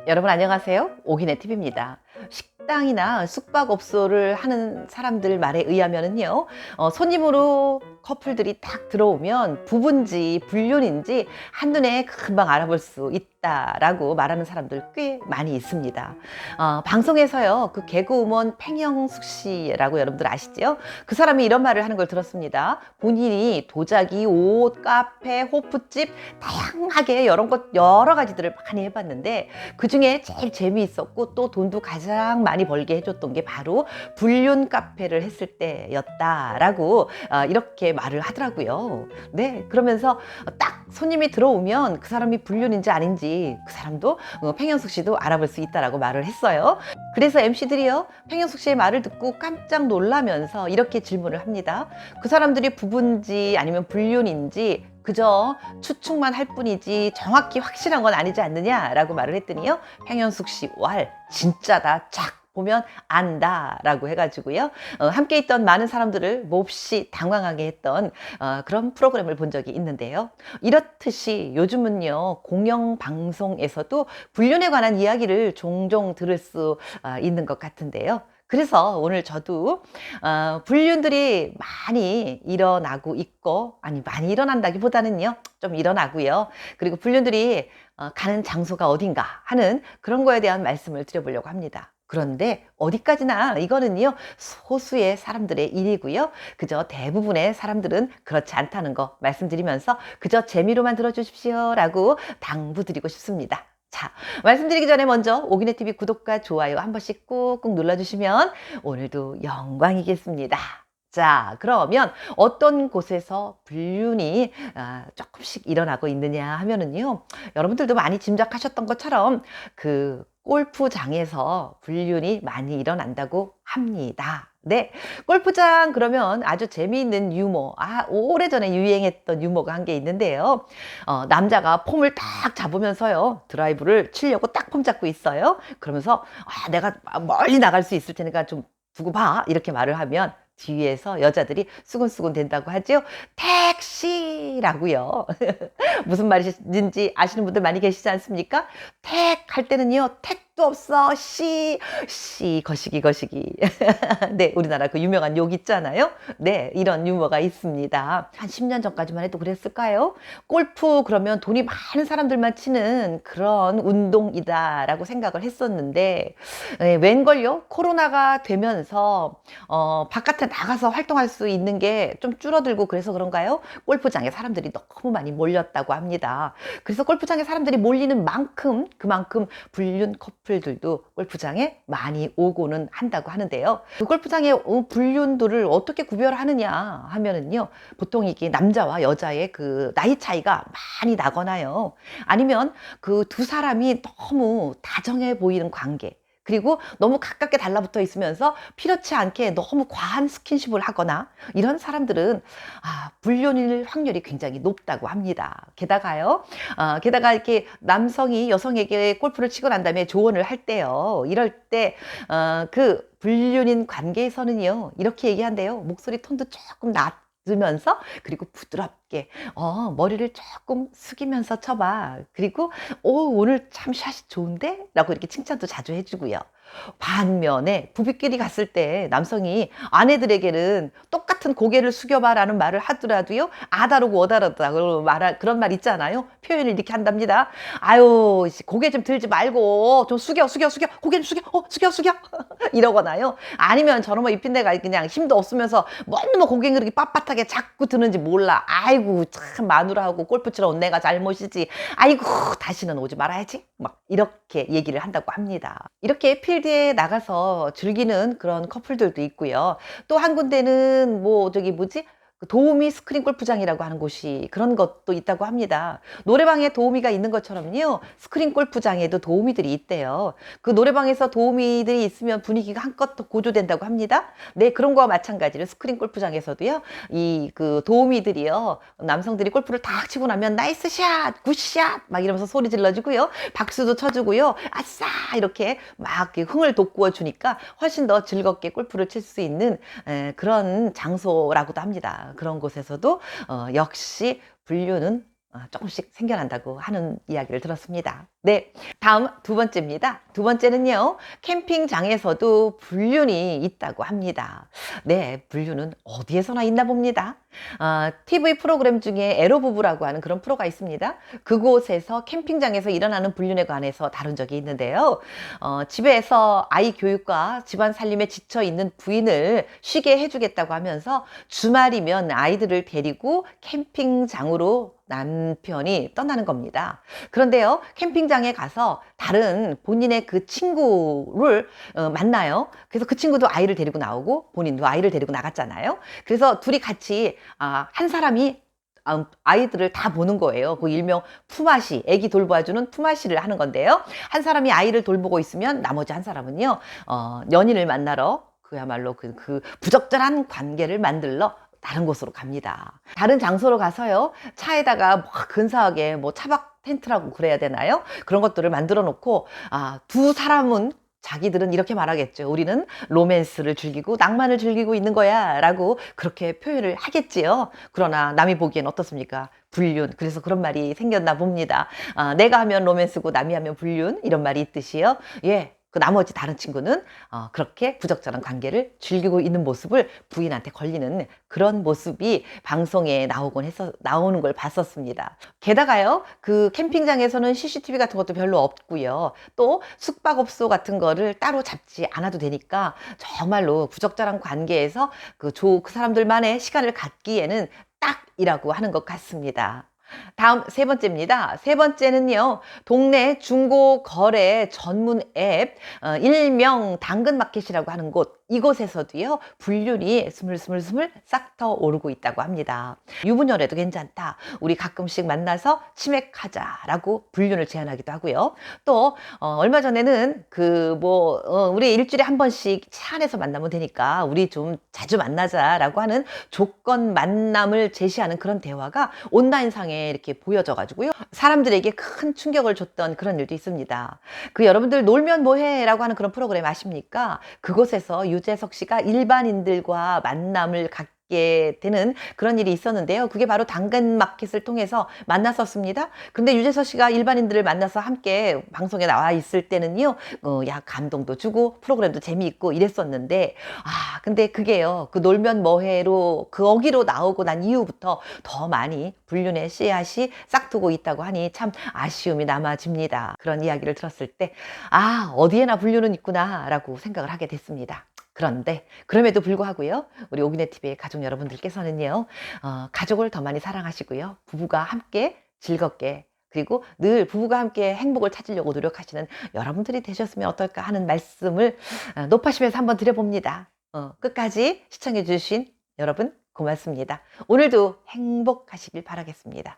여러분 안녕하세요. 오기네 TV입니다. 식당이나 숙박업소를 하는 사람들 말에 의하면은요, 손님으로 커플들이 딱 들어오면 부부인지 불륜인지 한눈에 금방 알아볼 수 있다라고 말하는 사람들 꽤 많이 있습니다. 방송에서요, 그 개그우먼 팽영숙 씨라고 여러분들 아시죠? 그 사람이 이런 말을 하는 걸 들었습니다. 본인이 도자기, 옷, 카페, 호프집 다양하게 여러 가지들을 많이 해봤는데 그 중에 제일 재미있었고 또 돈도 가장 많이 벌게 해줬던 게 바로 불륜 카페를 했을 때였다라고 이렇게 말을 하더라고요. 네, 그러면서 딱 손님이 들어오면 그 사람이 불륜인지 아닌지 그 사람도 팽현숙 씨도 알아볼 수 있다라고 말을 했어요. 그래서 MC들이요, 팽현숙 씨의 말을 듣고 깜짝 놀라면서 이렇게 질문을 합니다. 그 사람들이 부부인지 아니면 불륜인지 그저 추측만 할 뿐이지 정확히 확실한 건 아니지 않느냐라고 말을 했더니요, 팽현숙 씨 왈 진짜다 쫙 보면 안다 라고 해가지고요, 함께 있던 많은 사람들을 몹시 당황하게 했던 그런 프로그램을 본 적이 있는데요. 이렇듯이 요즘은요, 공영방송에서도 불륜에 관한 이야기를 종종 들을 수 있는 것 같은데요. 그래서 오늘 저도 불륜들이 많이 일어나고 있고, 아니 많이 일어난다기보다는요, 좀 일어나고요. 그리고 불륜들이 가는 장소가 어딘가 하는 그런 거에 대한 말씀을 드려보려고 합니다. 그런데 어디까지나 이거는요, 소수의 사람들의 일이고요. 그저 대부분의 사람들은 그렇지 않다는 거 말씀드리면서 그저 재미로만 들어주십시오 라고 당부드리고 싶습니다. 자, 말씀드리기 전에 먼저 오기네 TV 구독과 좋아요 한 번씩 꾹꾹 눌러주시면 오늘도 영광이겠습니다. 자, 그러면 어떤 곳에서 불륜이 조금씩 일어나고 있느냐 하면은요, 여러분들도 많이 짐작하셨던 것처럼 그 골프장에서 불륜이 많이 일어난다고 합니다. 네, 골프장 그러면 아주 재미있는 유머, 오래전에 유행했던 유머가 한 게 있는데요. 남자가 폼을 딱 잡으면서요, 드라이브를 치려고 딱 폼 잡고 있어요. 그러면서 내가 멀리 나갈 수 있을 테니까 좀 두고 봐 이렇게 말을 하면 뒤에서 여자들이 수근수근 된다고 하죠. 택시라고요. 무슨 말인지 아시는 분들 많이 계시지 않습니까? 택 할 때는요, 택도 없어. 씨 거시기. 네, 우리나라 그 유명한 욕 있잖아요. 네, 이런 유머가 있습니다. 한 10년 전까지만 해도 그랬을까요? 골프 그러면 돈이 많은 사람들만 치는 그런 운동이다라고 생각을 했었는데, 웬걸요? 코로나가 되면서 바깥에 나가서 활동할 수 있는 게 좀 줄어들고 그래서 그런가요? 골프장에 사람들이 너무 많이 몰렸다고 합니다. 그래서 골프장에 사람들이 몰리는 만큼 그만큼 불륜 커플들도 골프장에 많이 오고는 한다고 하는데요. 그 골프장의 불륜들을 어떻게 구별하느냐 하면은요, 보통 이게 남자와 여자의 그 나이 차이가 많이 나거나요, 아니면 그 두 사람이 너무 다정해 보이는 관계, 그리고 너무 가깝게 달라붙어 있으면서 필요치 않게 너무 과한 스킨십을 하거나 이런 사람들은 불륜일 확률이 굉장히 높다고 합니다. 게다가 이렇게 남성이 여성에게 골프를 치고 난 다음에 조언을 할 때요, 이럴 때 그 불륜인 관계에서는요, 이렇게 얘기한대요. 목소리 톤도 조금 낮으면서, 그리고 부드럽게 머리를 조금 숙이면서 쳐봐. 그리고 오늘 참 샷이 좋은데? 라고 이렇게 칭찬도 자주 해주고요. 반면에 부부끼리 갔을 때 남성이 아내들에게는 똑같은 고개를 숙여봐라는 말을 하더라도요, 아다르고 어다르다고 그런 말 있잖아요. 표현을 이렇게 한답니다. 아유, 고개 좀 들지 말고 좀 숙여. 고개 좀 숙여. 이러거나요. 아니면 저놈의 입힌 데가 그냥 힘도 없으면서 뭐 고개 그렇게 빳빳하게 자꾸 드는지 몰라. 아이고, 참 마누라하고 골프 치러 온 내가 잘못이지. 아이고, 다시는 오지 말아야지. 막 이렇게 얘기를 한다고 합니다. 이렇게 필드에 나가서 즐기는 그런 커플들도 있고요. 또 한 군데는 그 도우미 스크린 골프장이라고 하는 곳이, 그런 것도 있다고 합니다. 노래방에 도우미가 있는 것처럼요, 스크린 골프장에도 도우미들이 있대요. 그 노래방에서 도우미들이 있으면 분위기가 한껏 더 고조된다고 합니다. 네, 그런 거와 마찬가지로 스크린 골프장에서도요, 이 그 도우미들이요, 남성들이 골프를 다 치고 나면 나이스 샷, 굿샷 막 이러면서 소리 질러주고요, 박수도 쳐주고요, 아싸 이렇게 막 흥을 돋구어 주니까 훨씬 더 즐겁게 골프를 칠 수 있는 그런 장소라고도 합니다. 그런 곳에서도 역시 불륜은 조금씩 생겨난다고 하는 이야기를 들었습니다. 네, 다음 두 번째입니다. 두 번째는요, 캠핑장에서도 불륜이 있다고 합니다. 네, 불륜은 어디에서나 있나 봅니다. TV 프로그램 중에 에로부부라고 하는 그런 프로가 있습니다. 그곳에서 캠핑장에서 일어나는 불륜에 관해서 다룬 적이 있는데요. 집에서 아이 교육과 집안 살림에 지쳐 있는 부인을 쉬게 해주겠다고 하면서 주말이면 아이들을 데리고 캠핑장으로 남편이 떠나는 겁니다. 그런데요, 캠핑장에 가서 다른 본인의 그 친구를 만나요. 그래서 그 친구도 아이를 데리고 나오고 본인도 아이를 데리고 나갔잖아요. 그래서 둘이 같이 한 사람이 아이들을 다 보는 거예요. 그 일명 품앗이, 아기 돌봐주는 품앗이를 하는 건데요. 한 사람이 아이를 돌보고 있으면 나머지 한 사람은요, 연인을 만나러 그야말로 그 부적절한 관계를 만들러 다른 곳으로 갑니다. 다른 장소로 가서요, 차에다가 뭐 근사하게 뭐 차박 텐트라고 그래야 되나요? 그런 것들을 만들어 놓고, 두 사람은 자기들은 이렇게 말하겠죠. 우리는 로맨스를 즐기고 낭만을 즐기고 있는 거야 라고 그렇게 표현을 하겠지요. 그러나 남이 보기엔 어떻습니까? 불륜. 그래서 그런 말이 생겼나 봅니다. 내가 하면 로맨스고 남이 하면 불륜, 이런 말이 있듯이요. 예. 그 나머지 다른 친구는 그렇게 부적절한 관계를 즐기고 있는 모습을 부인한테 걸리는 그런 모습이 방송에 나오는 걸 봤었습니다. 게다가요, 그 캠핑장에서는 CCTV 같은 것도 별로 없고요. 또 숙박업소 같은 거를 따로 잡지 않아도 되니까 정말로 부적절한 관계에서 그 사람들만의 시간을 갖기에는 딱이라고 하는 것 같습니다. 다음 세 번째입니다. 세 번째는요, 동네 중고 거래 전문 앱, 일명 당근마켓이라고 하는 곳, 이곳에서도요, 불륜이 스물스물 싹터 오르고 있다고 합니다. 유부녀라도 괜찮다. 우리 가끔씩 만나서 치맥하자라고 불륜을 제안하기도 하고요. 또, 얼마 전에는 우리 일주일에 한 번씩 차 안에서 만나면 되니까 우리 좀 자주 만나자라고 하는 조건 만남을 제시하는 그런 대화가 온라인상에 이렇게 보여져 가지고요, 사람들에게 큰 충격을 줬던 그런 일도 있습니다. 여러분들 놀면 뭐해 라고 하는 그런 프로그램 아십니까? 그곳에서 유재석 씨가 일반인들과 만남을 갖게 되는 그런 일이 있었는데요. 그게 바로 당근마켓을 통해서 만났었습니다. 근데 유재석 씨가 일반인들을 만나서 함께 방송에 나와 있을 때는요, 감동도 주고 프로그램도 재미있고 이랬었는데, 근데 그게요, 그 놀면 뭐해로 거기로 나오고 난 이후부터 더 많이 불륜의 씨앗이 싹트고 있다고 하니 참 아쉬움이 남아집니다. 그런 이야기를 들었을 때, 어디에나 불륜은 있구나 라고 생각을 하게 됐습니다. 그런데 그럼에도 불구하고요, 우리 오기네TV의 가족 여러분들께서는요, 가족을 더 많이 사랑하시고요, 부부가 함께 즐겁게, 그리고 늘 부부가 함께 행복을 찾으려고 노력하시는 여러분들이 되셨으면 어떨까 하는 말씀을 높아시면서 한번 드려봅니다. 끝까지 시청해 주신 여러분 고맙습니다. 오늘도 행복하시길 바라겠습니다.